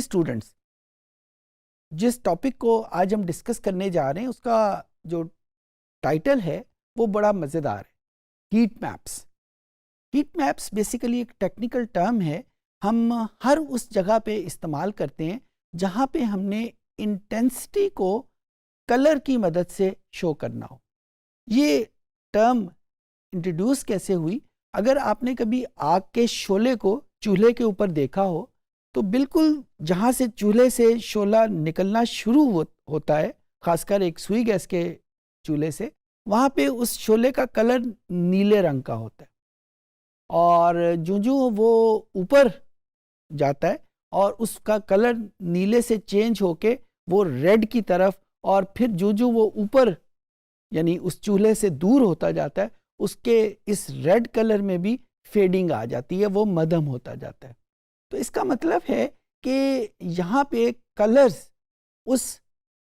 Students, जिस topic को आज हम डिस्कस करने जा रहे हैं उसका जो टाइटल है वो बड़ा मज़ेदार है, heat maps. Heat maps basically एक टेक्निकल टर्म है, हम हर उस जगह पे इस्तेमाल करते हैं जहाँ पे हमने इंटेंसिटी को कलर की मदद से शो करना हो। ये टर्म इंट्रोड्यूस कैसे हुई? अगर आपने कभी आग के शोले को चूल्हे के ऊपर देखा हो तो बिल्कुल जहाँ से चूल्हे से शोला निकलना शुरू होता है, खासकर एक सुई गैस के चूल्हे से, वहाँ पे उस शोले का कलर नीले रंग का होता है और जो वो ऊपर जाता है और उसका कलर नीले से चेंज होके वो रेड की तरफ, और फिर जो वो ऊपर यानी उस चूल्हे से दूर होता जाता है उसके इस रेड कलर में भी फेडिंग आ जाती है, वो मध्यम होता जाता है। तो इसका मतलब है कि यहाँ पे कलर्स उस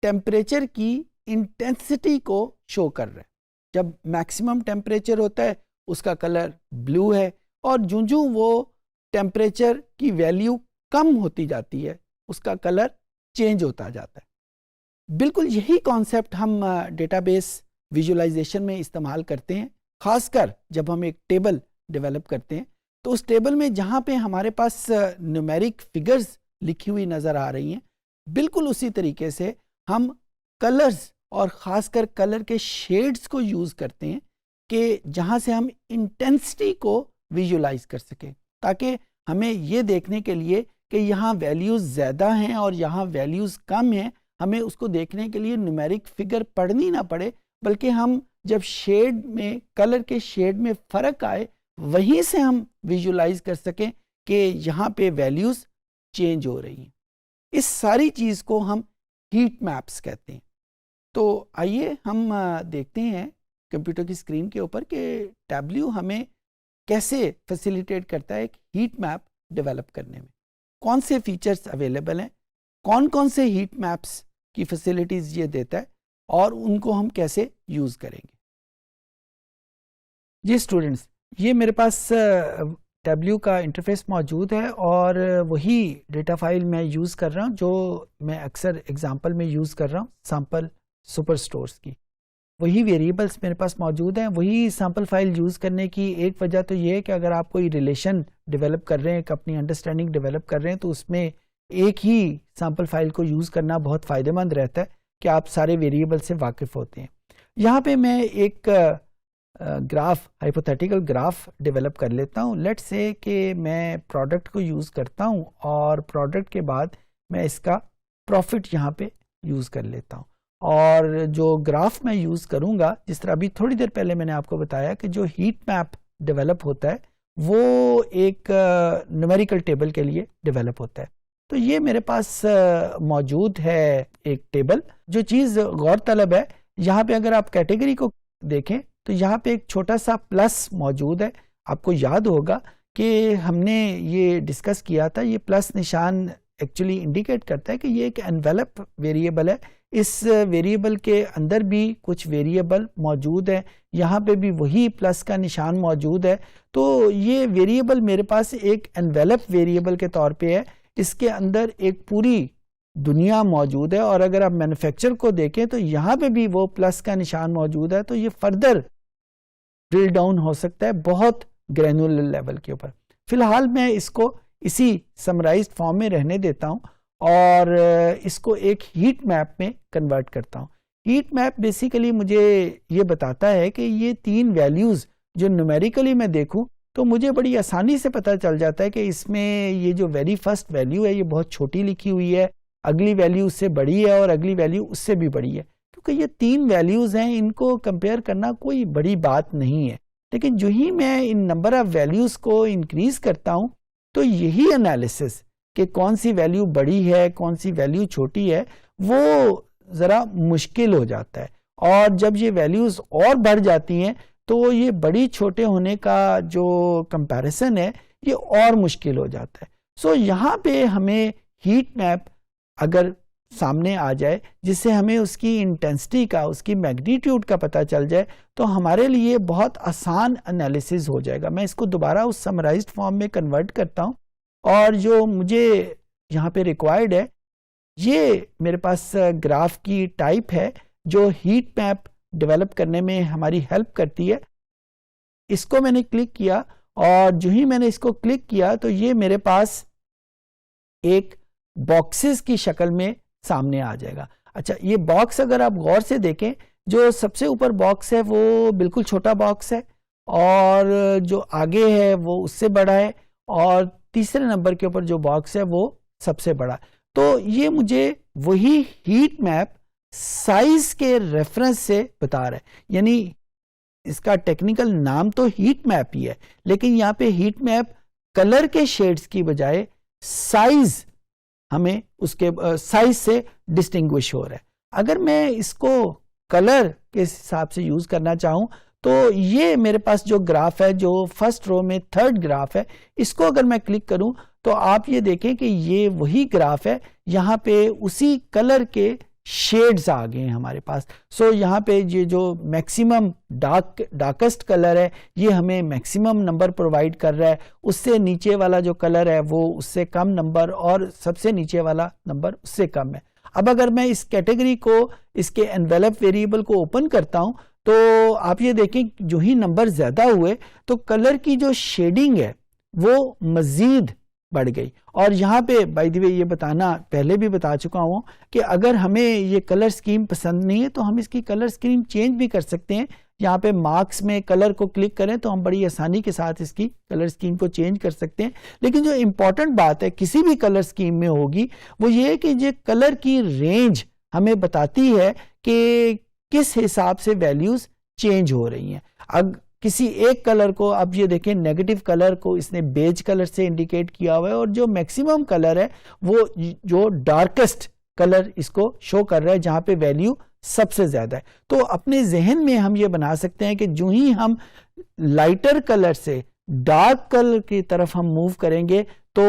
टेम्परेचर की इंटेंसिटी को शो कर रहे हैं। जब मैक्सिमम टेम्परेचर होता है उसका कलर ब्लू है, और जो वो टेम्परेचर की वैल्यू कम होती जाती है उसका कलर चेंज होता जाता है। बिल्कुल यही कॉन्सेप्ट हम डेटाबेस विजुअलाइजेशन में इस्तेमाल करते हैं, खासकर जब हम एक टेबल डेवलप करते हैं तो उस टेबल में जहाँ पे हमारे पास न्यूमेरिक फिगर्स लिखी हुई नज़र आ रही हैं, बिल्कुल उसी तरीके से हम कलर्स और ख़ासकर कलर के शेड्स को यूज़ करते हैं कि जहाँ से हम इंटेंसिटी को विजुलाइज कर सकें, ताकि हमें ये देखने के लिए कि यहाँ वैल्यूज़ ज़्यादा हैं और यहाँ वैल्यूज़ कम हैं, हमें उसको देखने के लिए न्यूमेरिक फिगर पढ़नी ना पड़े, बल्कि हम जब शेड में, कलर के शेड में फ़र्क आए, वहीं से हम विजुलाइज कर सकें कि यहाँ पे वैल्यूज़ चेंज हो रही हैं। इस सारी चीज़ को हम हीट मैप्स कहते हैं। तो आइए हम देखते हैं कंप्यूटर की स्क्रीन के ऊपर कि टैब्ल्यू हमें कैसे फैसिलिटेट करता है एक हीट मैप डेवलप करने में, कौन से फीचर्स अवेलेबल हैं, कौन कौन से हीट मैप्स की फैसिलिटीज़ ये देता है और उनको हम कैसे यूज़ करेंगे। जी स्टूडेंट्स, ये मेरे पास टैब्ल्यू का इंटरफेस मौजूद है और वही डेटा फाइल मैं यूज़ कर रहा हूँ जो मैं अक्सर एग्जांपल में यूज़ कर रहा हूँ, सैम्पल सुपरस्टोर्स की। वही वेरिएबल्स मेरे पास मौजूद हैं। वही सैम्पल फाइल यूज़ करने की एक वजह तो ये है कि अगर आप कोई रिलेशन डेवलप कर रहे हैं, एक अपनी अंडरस्टैंडिंग डेवलप कर रहे हैं, तो उसमें एक ही सैम्पल फाइल को यूज़ करना बहुत फ़ायदेमंद रहता है कि आप सारे वेरिएबल से वाकिफ़ होते हैं। यहाँ पे मैं एक ग्राफ, हाइपोथेटिकल ग्राफ डेवलप कर लेता हूँ। लेट्स से कि मैं प्रोडक्ट को यूज़ करता हूँ और प्रोडक्ट के बाद मैं इसका प्रॉफिट यहाँ पे यूज़ कर लेता हूँ, और जो ग्राफ मैं यूज़ करूँगा, जिस तरह अभी थोड़ी देर पहले मैंने आपको बताया कि जो हीट मैप डेवलप होता है वो एक न्यूमेरिकल टेबल के लिए डेवलप होता है। तो ये मेरे पास मौजूद है एक टेबल। जो चीज़ गौर तलब है, यहाँ पे अगर आप कैटेगरी को देखें तो यहाँ पे एक छोटा सा प्लस मौजूद है। आपको याद होगा कि हमने ये डिस्कस किया था, ये प्लस निशान एक्चुअली इंडिकेट करता है कि ये एक एनवेलप वेरिएबल है। इस वेरिएबल के अंदर भी कुछ वेरिएबल मौजूद है, यहाँ पे भी वही प्लस का निशान मौजूद है। तो ये वेरिएबल मेरे पास एक एनवेलप वेरिएबल के तौर पे है, इसके अंदर एक पूरी दुनिया मौजूद है। और अगर आप मैन्युफैक्चर को देखें तो यहाँ पे भी वो प्लस का निशान मौजूद है। तो ये फर्दर ड्रिल डाउन हो सकता है बहुत ग्रैनुलर लेवल के ऊपर। फिलहाल मैं इसको इसी समराइज्ड फॉर्म में रहने देता हूँ और इसको एक हीट मैप में कन्वर्ट करता हूँ। हीट मैप बेसिकली मुझे ये बताता है कि ये तीन वैल्यूज़ जो न्यूमेरिकली मैं देखूँ तो मुझे बड़ी आसानी से पता चल जाता है कि इसमें ये जो वेरी फर्स्ट वैल्यू है ये बहुत छोटी लिखी हुई है, अगली वैल्यू उससे बड़ी है और अगली वैल्यू उससे भी बड़ी है। क्योंकि ये तीन वैल्यूज़ हैं, इनको कंपेयर करना कोई बड़ी बात नहीं है। लेकिन जो ही मैं इन नंबर ऑफ़ वैल्यूज़ को इंक्रीज़ करता हूँ तो यही एनालिसिस कि कौन सी वैल्यू बड़ी है कौन सी वैल्यू छोटी है वो ज़रा मुश्किल हो जाता है। और जब ये वैल्यूज़ और बढ़ जाती हैं तो ये बड़ी छोटे होने का जो कंपैरिजन है ये और मुश्किल हो जाता है। सो यहाँ पे हमें हीट मैप अगर सामने आ जाए जिससे हमें उसकी इंटेंसिटी का, उसकी मैग्नीट्यूड का पता चल जाए, तो हमारे लिए बहुत आसान एनालिसिस हो जाएगा। मैं इसको दोबारा उस समराइज्ड फॉर्म में कन्वर्ट करता हूँ और जो मुझे यहाँ पे रिक्वायर्ड है, ये मेरे पास ग्राफ की टाइप है जो हीट मैप डेवलप करने में हमारी हेल्प करती है। इसको मैंने क्लिक किया और जो ही मैंने इसको क्लिक किया तो ये मेरे पास एक बॉक्सेस की शक्ल में सामने आ जाएगा। अच्छा, ये बॉक्स अगर आप गौर से देखें, जो सबसे ऊपर बॉक्स है वो बिल्कुल छोटा बॉक्स है और जो आगे है वो उससे बड़ा है और तीसरे नंबर के ऊपर जो बॉक्स है वो सबसे बड़ा। तो ये मुझे वही हीट मैप साइज के रेफरेंस से बता रहा है, यानी इसका टेक्निकल नाम तो हीट मैप ही है, लेकिन यहाँ पे हीट मैप कलर के शेड्स की बजाय साइज, हमें उसके साइज से डिस्टिंग्विश हो रहा है। अगर मैं इसको कलर के हिसाब से यूज करना चाहूं तो ये मेरे पास जो ग्राफ है, जो फर्स्ट रो में थर्ड ग्राफ है, इसको अगर मैं क्लिक करूं तो आप ये देखें कि ये वही ग्राफ है, यहाँ पे उसी कलर के शेड्स आ गए हैं हमारे पास। सो यहाँ पे ये जो मैक्सिमम डार्केस्ट कलर है ये हमें मैक्सिमम नंबर प्रोवाइड कर रहा है, उससे नीचे वाला जो कलर है वो उससे कम नंबर और सबसे नीचे वाला नंबर उससे कम है। अब अगर मैं इस कैटेगरी को, इसके एनवेलप वेरिएबल को ओपन करता हूं तो आप ये देखें जो ही नंबर ज्यादा हुए तो कलर की जो शेडिंग है वो मजीद बढ़ गई। और यहाँ पे बाय द वे ये बताना पहले भी बता चुका हूँ कि अगर हमें ये कलर स्कीम पसंद नहीं है तो हम इसकी कलर स्कीम चेंज भी कर सकते हैं। यहाँ पे मार्क्स में कलर को क्लिक करें तो हम बड़ी आसानी के साथ इसकी कलर स्कीम को चेंज कर सकते हैं। लेकिन जो इंपॉर्टेंट बात है किसी भी कलर स्कीम में होगी वो ये है कि ये कलर की रेंज हमें बताती है कि किस हिसाब से वैल्यूज चेंज हो रही हैं। अब किसी एक कलर को, अब ये देखें नेगेटिव कलर को इसने बेज कलर से इंडिकेट किया हुआ है और जो मैक्सिमम कलर है वो जो डार्केस्ट कलर इसको शो कर रहा है जहां पे वैल्यू सबसे ज्यादा है। तो अपने जहन में हम ये बना सकते हैं कि जो ही हम लाइटर कलर से डार्क कलर की तरफ हम मूव करेंगे तो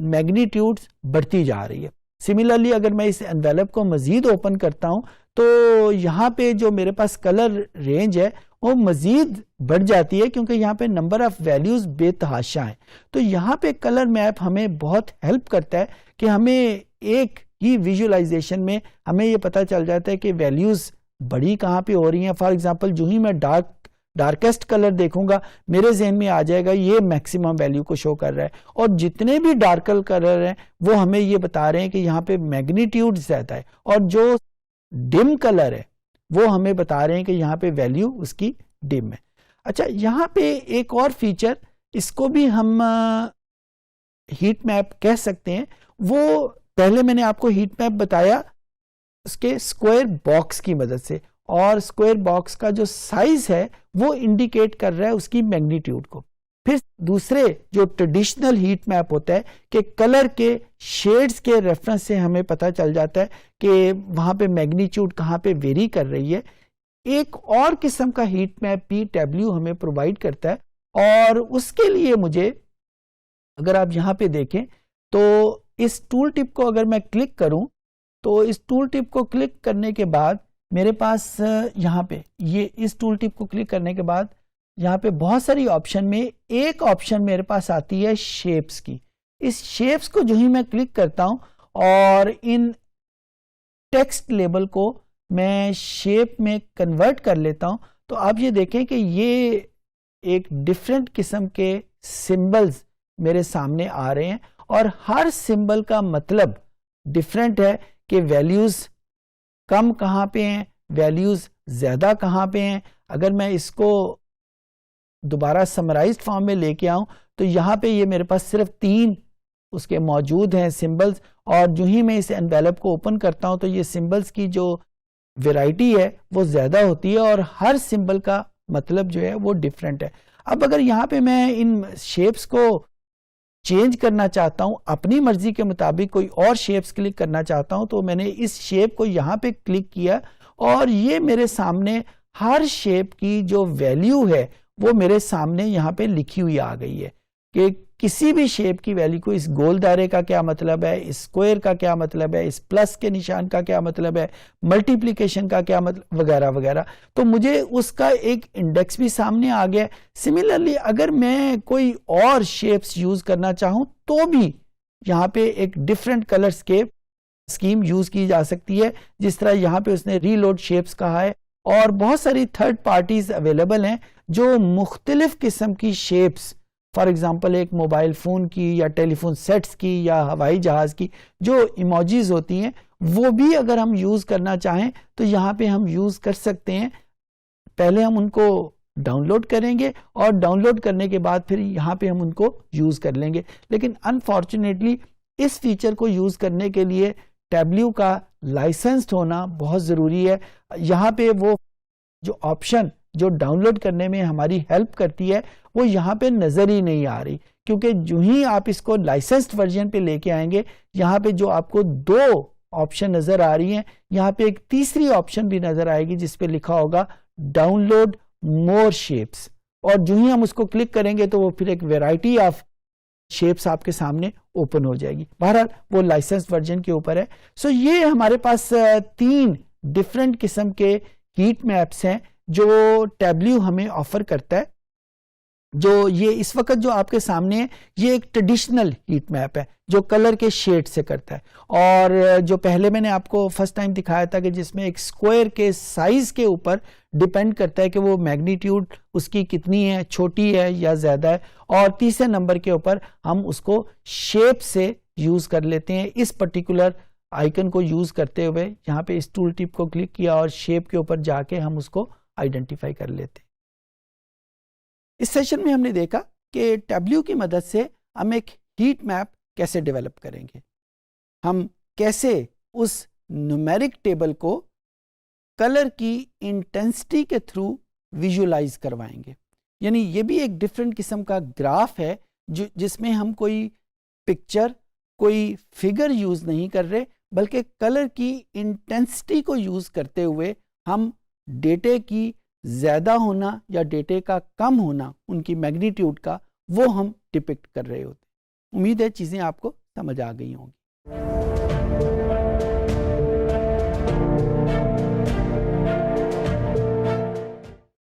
मैग्नीट्यूड्स बढ़ती जा रही है। सिमिलरली अगर मैं इस एनवेलप को मजीद ओपन करता हूं तो यहाँ पे जो मेरे पास कलर रेंज है वो मजीद बढ़ जाती है क्योंकि यहाँ पे नंबर ऑफ वैल्यूज बेतहाशा है। तो यहाँ पे कलर मैप हमें बहुत हेल्प करता है कि हमें एक ही विजुअलाइजेशन में हमें ये पता चल जाता है कि वैल्यूज बड़ी कहाँ पे हो रही हैं। फॉर एग्जांपल जो ही मैं डार्केस्ट कलर देखूंगा मेरे जहन में आ जाएगा ये मैक्सिमम वैल्यू को शो कर रहा है, और जितने भी डार्कर कलर हैं वो हमें ये बता रहे हैं कि यहाँ पे मैग्नीट्यूड ज्यादा है, और जो डिम कलर है वो हमें बता रहे हैं कि यहाँ पे वैल्यू उसकी डिम है। अच्छा, यहाँ पे एक और फीचर, इसको भी हम हीट मैप कह सकते हैं। वो पहले मैंने आपको हीट मैप बताया उसके स्क्वायर बॉक्स की मदद से, और स्क्वायर बॉक्स का जो साइज है वो इंडिकेट कर रहा है उसकी मैग्नीट्यूड को। फिर दूसरे जो ट्रेडिशनल हीट मैप होता है कि कलर के शेड्स के रेफरेंस से हमें पता चल जाता है कि वहां पे मैग्नीट्यूड कहाँ पे वेरी कर रही है। एक और किस्म का हीट मैप भी टैब्ल्यू हमें प्रोवाइड करता है, और उसके लिए मुझे, अगर आप यहाँ पे देखें तो इस टूल टिप को अगर मैं क्लिक करूं तो इस टूल टिप को क्लिक करने के बाद मेरे पास यहाँ पे ये इस टूल टिप को क्लिक करने के बाद यहाँ पे बहुत सारी ऑप्शन में एक ऑप्शन मेरे पास आती है शेप्स की। इस शेप्स को जो ही मैं क्लिक करता हूं और इन टेक्स्ट लेबल को मैं शेप में कन्वर्ट कर लेता हूं तो आप ये देखें कि ये एक डिफरेंट किस्म के सिंबल्स मेरे सामने आ रहे हैं, और हर सिंबल का मतलब डिफरेंट है कि वैल्यूज कम कहाँ पे हैं, वैल्यूज ज्यादा कहाँ पे हैं। अगर मैं इसको दोबारा समराइज्ड फॉर्म में लेके आऊं तो यहाँ पे ये मेरे पास सिर्फ 3 उसके मौजूद हैं सिंबल्स, और जो ही मैं इस एनवेलप को ओपन करता हूं तो ये सिंबल्स की जो वैरायटी है वो ज्यादा होती है और हर सिंबल का मतलब जो है वो डिफरेंट है। अब अगर यहाँ पे मैं इन शेप्स को चेंज करना चाहता हूं, अपनी मर्जी के मुताबिक कोई और शेप्स क्लिक करना चाहता हूं, तो मैंने इस शेप को यहाँ पे क्लिक किया और ये मेरे सामने हर शेप की जो वैल्यू है वो मेरे सामने यहाँ पे लिखी हुई आ गई है कि किसी भी शेप की वैल्यू को, इस गोल दायरे का क्या मतलब है, इस स्क्वायर का क्या मतलब है, इस प्लस के निशान का क्या मतलब है, मल्टीप्लिकेशन का क्या मतलब, वगैरह वगैरह। तो मुझे उसका एक इंडेक्स भी सामने आ गया। सिमिलरली अगर मैं कोई और शेप्स यूज करना चाहूं तो भी यहाँ पे एक different colour scape scheme use की जा सकती है, जिस तरह यहाँ पे उसने रीलोड शेप्स कहा है। और बहुत सारी थर्ड पार्टीज अवेलेबल हैं जो मुख्तलिफ किस्म की शेप्स, फॉर एग्जांपल एक मोबाइल फ़ोन की या टेलीफोन सेट्स की या हवाई जहाज़ की जो इमोजीज होती हैं, वो भी अगर हम यूज़ करना चाहें तो यहाँ पे हम यूज़ कर सकते हैं। पहले हम उनको डाउनलोड करेंगे और डाउनलोड करने के बाद फिर यहाँ पे हम उनको यूज़ कर लेंगे। लेकिन अनफॉर्चुनेटली इस फीचर को यूज़ करने के लिए टैबल्यू का लाइसेंस्ड होना बहुत ज़रूरी है। यहाँ पे वो जो ऑप्शन जो डाउनलोड करने में हमारी हेल्प करती है वो यहाँ पे नज़र ही नहीं आ रही, क्योंकि जो ही आप इसको लाइसेंस्ड वर्जन पे लेके आएंगे, यहाँ पे जो आपको 2 ऑप्शन नज़र आ रही हैं, यहाँ पे एक तीसरी ऑप्शन भी नज़र आएगी जिस पे लिखा होगा डाउनलोड मोर शेप्स, और जो ही हम उसको क्लिक करेंगे तो वो फिर एक वैरायटी ऑफ शेप्स आपके सामने ओपन हो जाएगी। बहरहाल वो लाइसेंस वर्जन के ऊपर है। सो ये हमारे पास 3 डिफरेंट किस्म के हीट मैप्स हैं जो टैबल्यू हमें ऑफर करता है। जो ये इस वक्त जो आपके सामने है ये एक ट्रेडिशनल हीट मैप है जो कलर के शेड से करता है, और जो पहले मैंने आपको फर्स्ट टाइम दिखाया था कि जिसमें एक स्क्वायर के साइज के ऊपर डिपेंड करता है कि वो मैग्नीट्यूड उसकी कितनी है, छोटी है या ज्यादा है, और तीसरे नंबर के ऊपर हम उसको शेप से यूज कर लेते हैं। इस पर्टिकुलर आइकन को यूज करते हुए यहाँ पे इस टूल टिप को क्लिक किया और शेप के ऊपर जाके हम उसको आइडेंटिफाई कर लेते हैं। इस सेशन में हमने देखा कि टैबल्यू की मदद से हम एक हीट मैप कैसे डेवलप करेंगे, हम कैसे उस न्यूमेरिक टेबल को कलर की इंटेंसिटी के थ्रू विजुलाइज करवाएंगे। यानी ये भी एक डिफरेंट किस्म का ग्राफ है जिसमें हम कोई पिक्चर, कोई फिगर यूज नहीं कर रहे, बल्कि कलर की इंटेंसिटी को यूज करते हुए हम डेटे की ज़्यादा होना या डेटे का कम होना, उनकी मैग्नीट्यूड का, वो हम डिपिक्ट कर रहे होते। उम्मीद है चीज़ें आपको समझ आ गई होंगी।